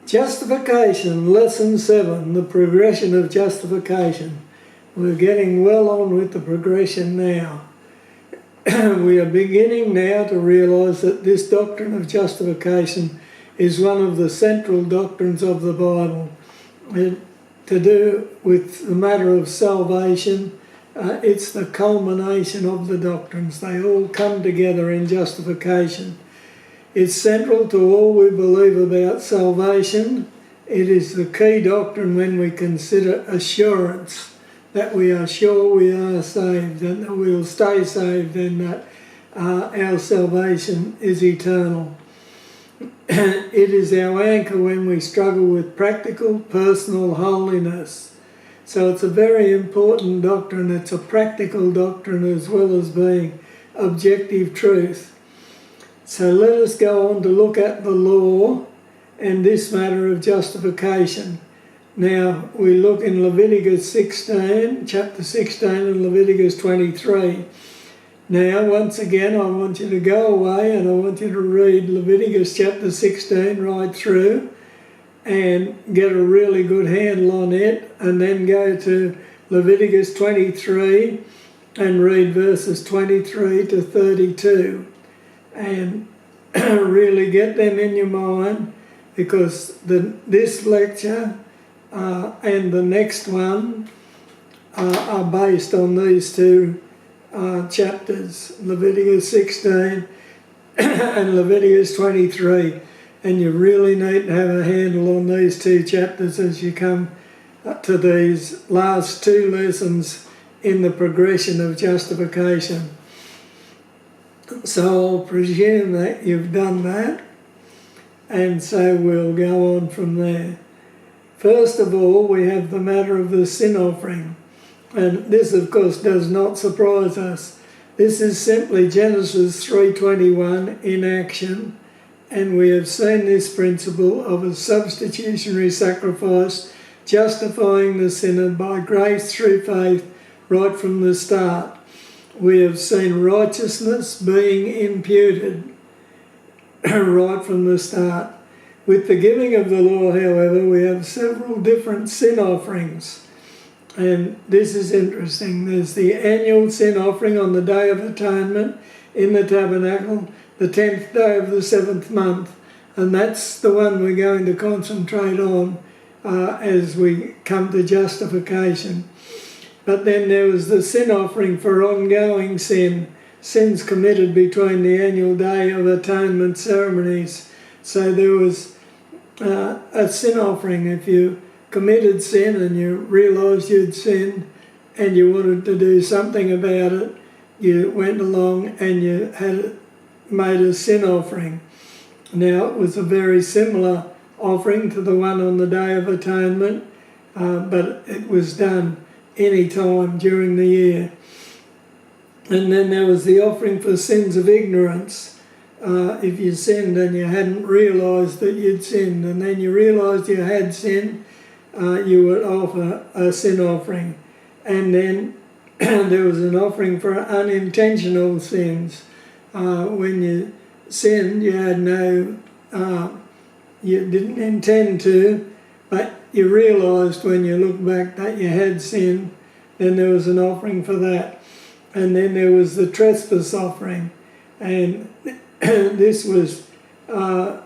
Justification, Lesson 7, the progression of justification. We're getting well on with the progression now. We are beginning now to realise that this doctrine of justification is one of the central doctrines of the Bible. To do with the matter of salvation, it's the culmination of the doctrines. They all come together in justification. It's central to all we believe about salvation. It is the key doctrine when we consider assurance, that we are sure we are saved and that we will stay saved and that our salvation is eternal. It is our anchor when we struggle with practical, personal holiness. So it's a very important doctrine. It's a practical doctrine as well as being objective truth. So let us go on to look at the law and this matter of justification. Now, we look in Leviticus 16, chapter 16 and Leviticus 23. Now, once again, I want you to go away and I want you to read Leviticus chapter 16 right through and get a really good handle on it, and then go to Leviticus 23 and read verses 23 to 32. And really get them in your mind, because this lecture and the next one are based on these two chapters, Leviticus 16 and Leviticus 23. And you really need to have a handle on these two chapters as you come to these last two lessons in the progression of justification. So I'll presume that you've done that, and so we'll go on from there. First of all, we have the matter of the sin offering, and this of course does not surprise us. This is simply Genesis 3:21 in action, and we have seen this principle of a substitutionary sacrifice justifying the sinner by grace through faith right from the start. We have seen righteousness being imputed right from the start. With the giving of the law, however, we have several different sin offerings. And this is interesting. There's the annual sin offering on the Day of Atonement in the tabernacle, the 10th day of the 7th month. And that's the one we're going to concentrate on as we come to justification. But then there was the sin offering for ongoing sins committed between the annual Day of Atonement ceremonies. So there was a sin offering if you committed sin and you realised you'd sinned and you wanted to do something about it. You went along and you made a sin offering. Now, it was a very similar offering to the one on the Day of Atonement, but it was done any time during the year. And then there was the offering for sins of ignorance. If you sinned and you hadn't realised that you'd sinned, and then you realised you had sinned, you would offer a sin offering. And then there was an offering for unintentional sins. When you sinned, you had you didn't intend to, but you realised when you look back that you had sinned, then there was an offering for that. And then there was the trespass offering. And this was a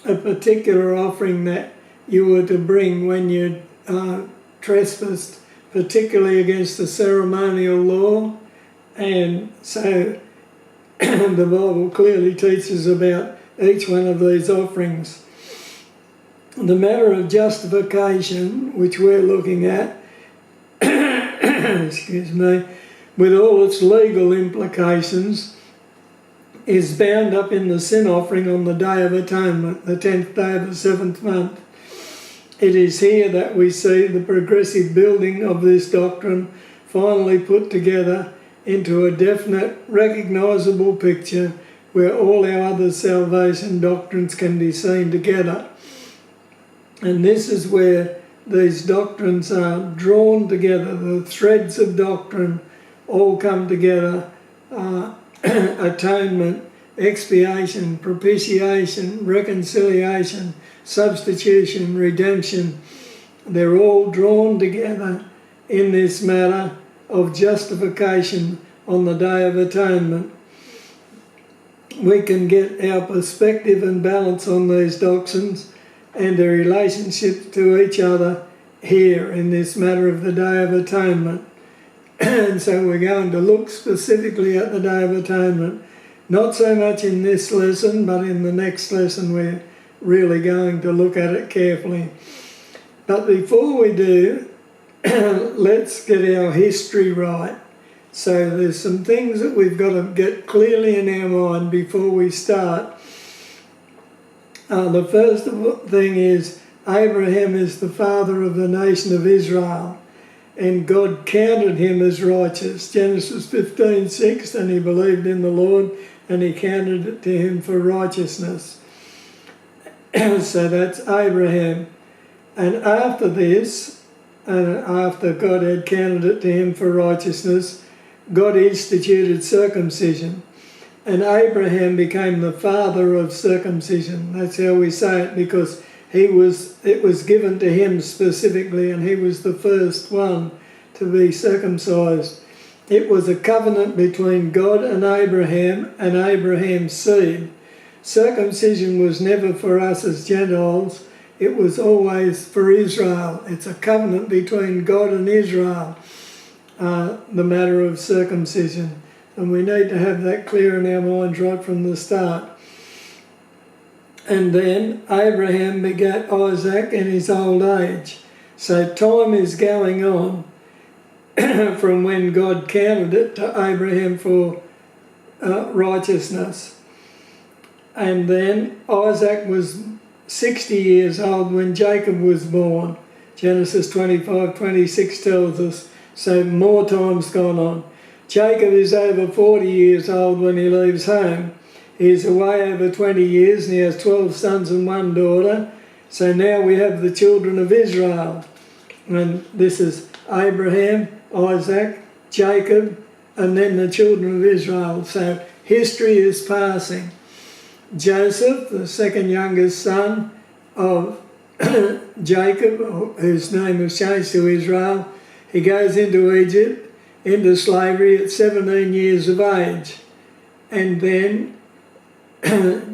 particular offering that you were to bring when you trespassed, particularly against the ceremonial law. And so the Bible clearly teaches about each one of these offerings. The matter of justification, which we're looking at, excuse me, with all its legal implications, is bound up in the sin offering on the Day of Atonement, the 10th day of the 7th month. It is here that we see the progressive building of this doctrine finally put together into a definite, recognisable picture where all our other salvation doctrines can be seen together. And this is where these doctrines are drawn together. The threads of doctrine all come together. Atonement, expiation, propitiation, reconciliation, substitution, redemption, they're all drawn together in this matter of justification on the Day of Atonement. We can get our perspective and balance on these doctrines and their relationship to each other here in this matter of the Day of Atonement. And so we're going to look specifically at the Day of Atonement, not so much in this lesson, but in the next lesson we're really going to look at it carefully. But before we do, let's get our history right. So there's some things that we've got to get clearly in our mind before we start. The first thing is Abraham is the father of the nation of Israel, and God counted him as righteous. Genesis 15:6, and he believed in the Lord, and he counted it to him for righteousness. So that's Abraham. And after this, after God had counted it to him for righteousness, God instituted circumcision. And Abraham became the father of circumcision. That's how we say it, because it was given to him specifically, and he was the first one to be circumcised. It was a covenant between God and Abraham's seed. Circumcision was never for us as Gentiles. It was always for Israel. It's a covenant between God and Israel, the matter of circumcision. And we need to have that clear in our minds right from the start. And then Abraham begat Isaac in his old age. So time is going on from when God counted it to Abraham for righteousness. And then Isaac was 60 years old when Jacob was born. Genesis 25:26 tells us. So more time's gone on. Jacob is over 40 years old when he leaves home. He's away over 20 years and he has 12 sons and 1 daughter. So now we have the children of Israel. And this is Abraham, Isaac, Jacob, and then the children of Israel. So history is passing. Joseph, the second youngest son of Jacob, whose name was changed to Israel, he goes into Egypt, into slavery at 17 years of age. And then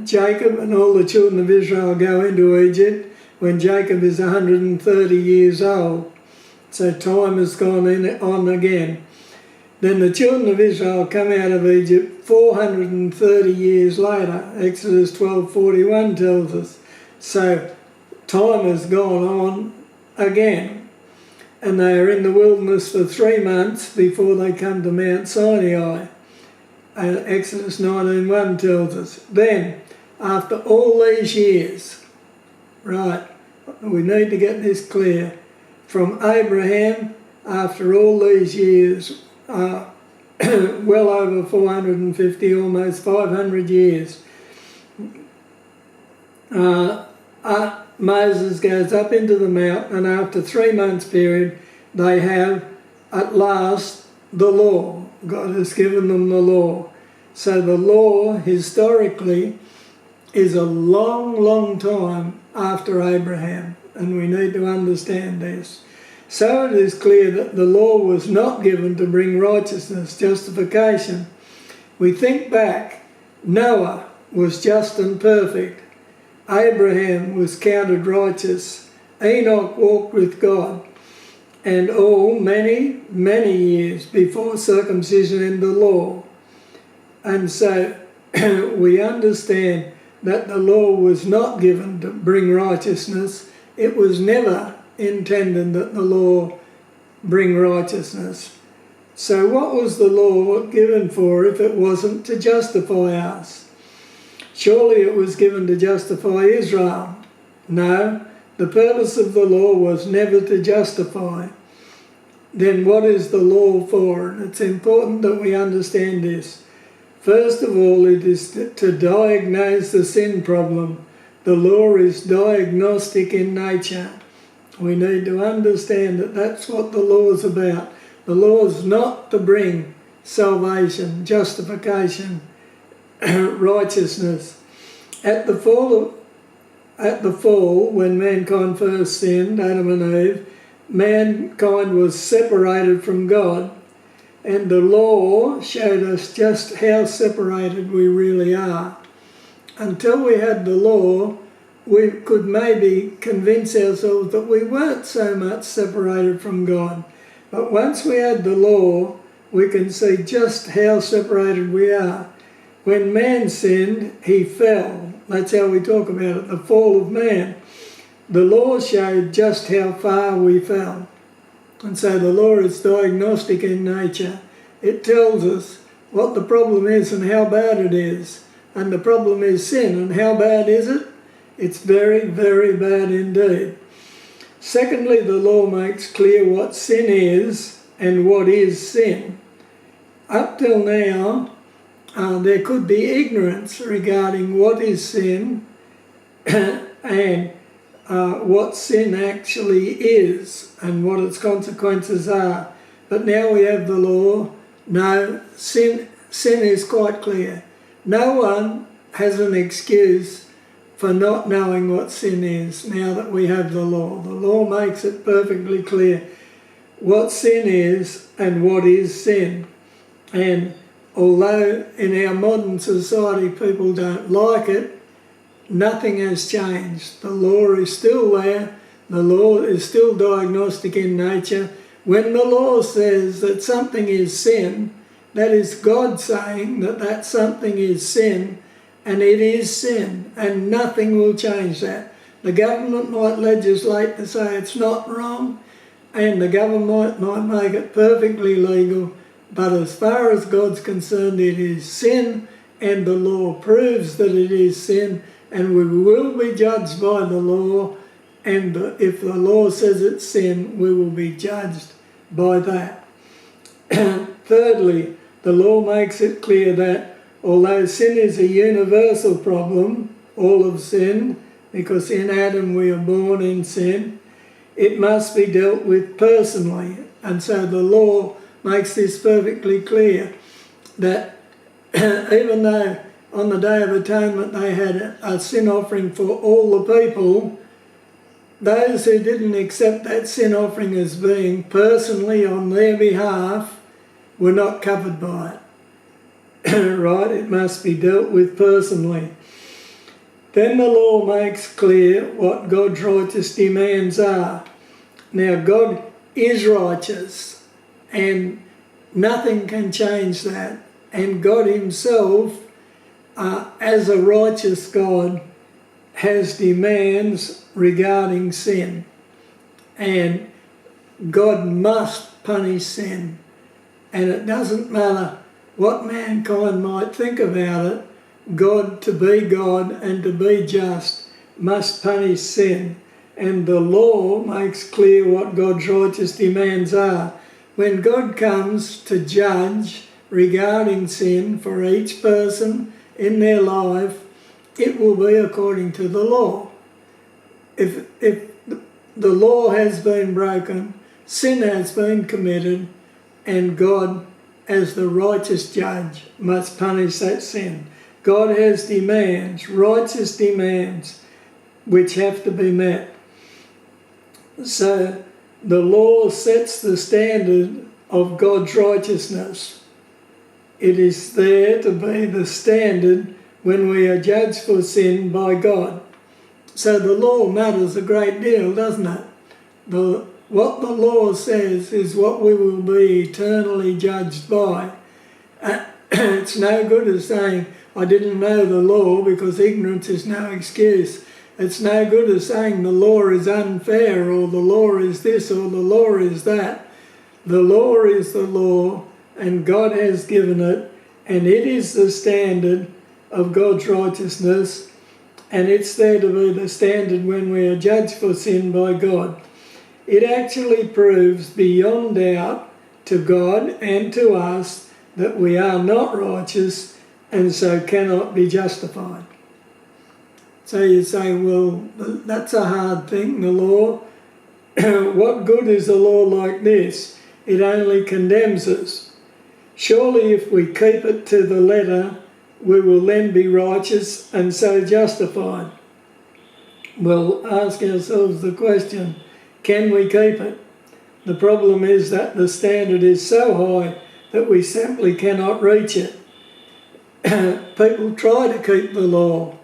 Jacob and all the children of Israel go into Egypt when Jacob is 130 years old. So time has gone on again. Then the children of Israel come out of Egypt 430 years later. Exodus 12:41 tells us. So time has gone on again. And they are in the wilderness for 3 months before they come to Mount Sinai. Exodus 19:1 tells us. Then, after all these years, right, we need to get this clear. From Abraham, after all these years, well over 450, almost 500 years, Moses goes up into the mount, and after 3 months period, they have at last the law. God has given them the law. So the law, historically, is a long, long time after Abraham, and we need to understand this. So it is clear that the law was not given to bring righteousness, justification. We think back, Noah was just and perfect. Abraham was counted righteous. Enoch walked with God. And all many, many years before circumcision and the law. And so we understand that the law was not given to bring righteousness. It was never intended that the law bring righteousness. So what was the law given for if it wasn't to justify us? Surely it was given to justify Israel. No, the purpose of the law was never to justify. Then what is the law for? And it's important that we understand this. First of all, it is to diagnose the sin problem. The law is diagnostic in nature. We need to understand that that's what the law is about. The law is not to bring salvation, justification, righteousness. At the fall at the fall, when mankind first sinned, Adam and Eve, mankind was separated from God, and the law showed us just how separated we really are. Until we had the law, we could maybe convince ourselves that we weren't so much separated from God. But once we had the law, we can see just how separated we are. When man sinned, he fell. That's how we talk about it, the fall of man. The law showed just how far we fell. And so the law is diagnostic in nature. It tells us what the problem is and how bad it is. And the problem is sin. And how bad is it? It's very, very bad indeed. Secondly, the law makes clear what sin is and what is sin. Up till now, there could be ignorance regarding what is sin and what sin actually is and what its consequences are. But now we have the law. No, sin is quite clear. No one has an excuse for not knowing what sin is now that we have the law. The law makes it perfectly clear what sin is and what is sin. And although in our modern society people don't like it, nothing has changed. The law is still there. The law is still diagnostic in nature. When the law says that something is sin, that is God saying that that something is sin, and it is sin, and nothing will change that. The government might legislate to say it's not wrong, and the government might make it perfectly legal, but as far as God's concerned, it is sin, and the law proves that it is sin, and we will be judged by the law, and if the law says it's sin, we will be judged by that. Thirdly, the law makes it clear that although sin is a universal problem, all have sinned, because in Adam we are born in sin, it must be dealt with personally. And so the law makes this perfectly clear, that even though on the Day of Atonement they had a sin offering for all the people, those who didn't accept that sin offering as being personally on their behalf were not covered by it. Right? It must be dealt with personally. Then the law makes clear what God's righteous demands are. Now, God is righteous, and nothing can change that. And God himself, as a righteous God, has demands regarding sin. And God must punish sin. And it doesn't matter what mankind might think about it, God, to be God and to be just, must punish sin. And the law makes clear what God's righteous demands are. When God comes to judge regarding sin for each person in their life, it will be according to the law. If the law has been broken, sin has been committed, and God, as the righteous judge, must punish that sin. God has demands, righteous demands, which have to be met. So the law sets the standard of God's righteousness. It is there to be the standard when we are judged for sin by God. So the law matters a great deal, doesn't it? What the law says is what we will be eternally judged by. It's no good as saying, I didn't know the law, because ignorance is no excuse. It's no good as saying the law is unfair, or the law is this, or the law is that. The law is the law, and God has given it, and it is the standard of God's righteousness, and it's there to be the standard when we are judged for sin by God. It actually proves beyond doubt to God and to us that we are not righteous and so cannot be justified. So you say, well, that's a hard thing, the law. What good is a law like this? It only condemns us. Surely if we keep it to the letter, we will then be righteous and so justified. we'll ask ourselves the question, can we keep it? The problem is that the standard is so high that we simply cannot reach it. People try to keep the law,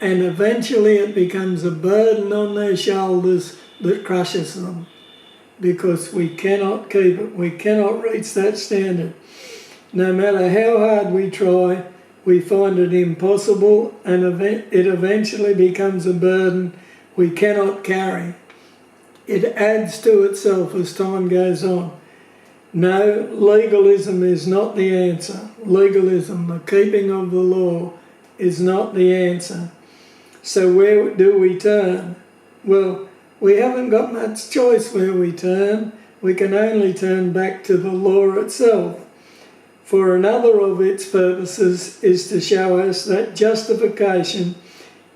and eventually it becomes a burden on their shoulders that crushes them, because we cannot keep it. We cannot reach that standard. No matter how hard we try, we find it impossible, and it eventually becomes a burden we cannot carry. It adds to itself as time goes on. No, legalism is not the answer. Legalism, the keeping of the law, is not the answer. So where do we turn? Well, we haven't got much choice where we turn. We can only turn back to the law itself. For another of its purposes is to show us that justification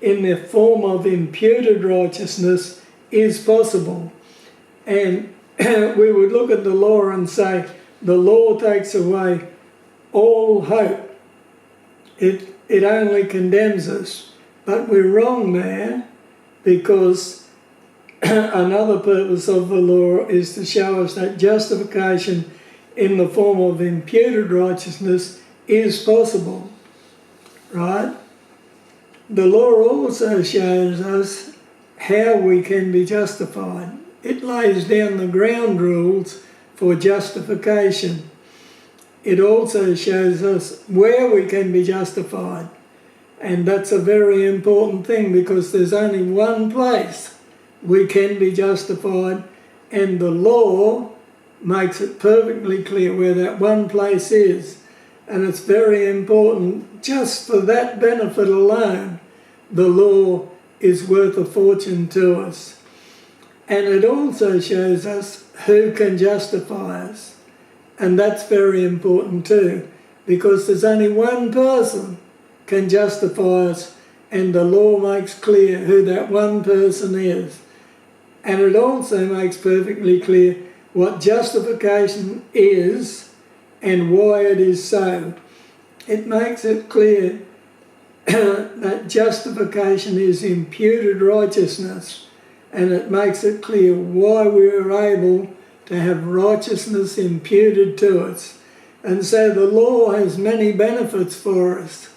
in the form of imputed righteousness is possible. And we would look at the law and say, the law takes away all hope. It only condemns us. But we're wrong there, because another purpose of the law is to show us that justification in the form of imputed righteousness is possible, right? The law also shows us how we can be justified. It lays down the ground rules for justification. It also shows us where we can be justified. And that's a very important thing, because there's only one place we can be justified, and the law makes it perfectly clear where that one place is. And it's very important. Just for that benefit alone, the law is worth a fortune to us. And it also shows us who can justify us. And that's very important too, because there's only one person can justify us, and the law makes clear who that one person is. And it also makes perfectly clear what justification is and why it is so. It makes it clear that justification is imputed righteousness, and it makes it clear why we are able to have righteousness imputed to us. And so the law has many benefits for us.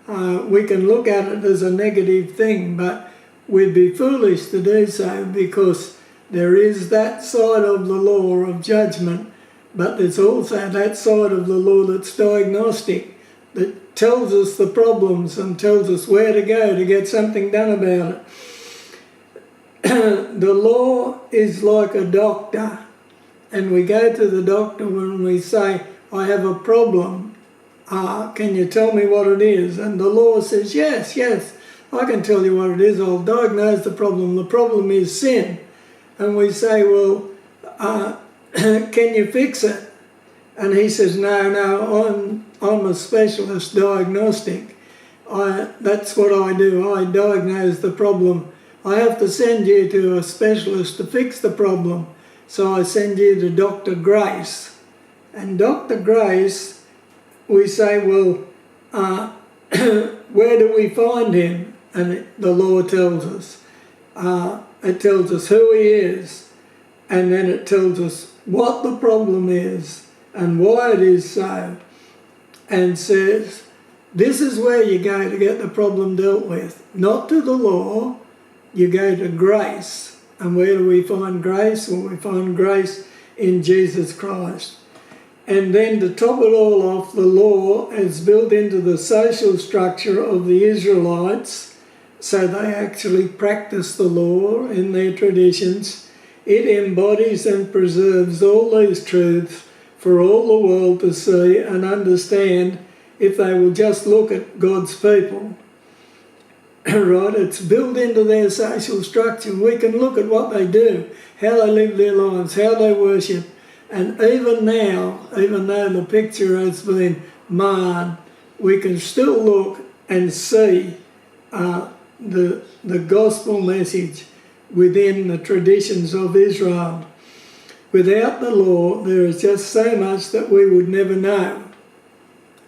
We can look at it as a negative thing, but we'd be foolish to do so, because there is that side of the law of judgment, but there's also that side of the law that's diagnostic, that tells us the problems and tells us where to go to get something done about it. The law is like a doctor, and we go to the doctor when we say, I have a problem. Can you tell me what it is? And the law says, yes, I can tell you what it is. I'll diagnose the problem. The problem is sin. And we say, well, can you fix it? And he says, no, I'm a specialist diagnostic. That's what I do. I diagnose the problem. I have to send you to a specialist to fix the problem. So I send you to Dr. Grace. And Dr. Grace, we say, well, where do we find him? And the law tells us. It tells us who he is, and then it tells us what the problem is and why it is so, and says, this is where you go to get the problem dealt with. Not to the law, you go to grace. And where do we find grace? Well, we find grace in Jesus Christ. And then to top it all off, the law is built into the social structure of the Israelites, so they actually practice the law in their traditions. It embodies and preserves all these truths for all the world to see and understand if they will just look at God's people. Right? It's built into their social structure. We can look at what they do, how they live their lives, how they worship. And even now, even though the picture has been marred, we can still look and see the gospel message within the traditions of Israel. Without the law, there is just so much that we would never know.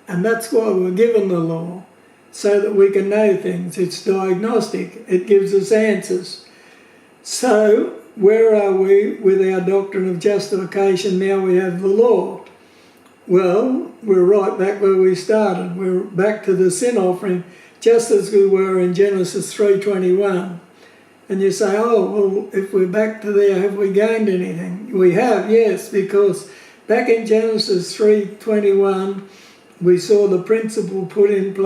And that's why we're given the law, so that we can know things. It's diagnostic. It gives us answers. So, where are we with our doctrine of justification now we have the law? Well, we're right back where we started. We're back to the sin offering, just as we were in Genesis 3:21. And you say, oh, well, if we're back to there, have we gained anything? We have, yes, because back in Genesis 3:21, we saw the principle put in place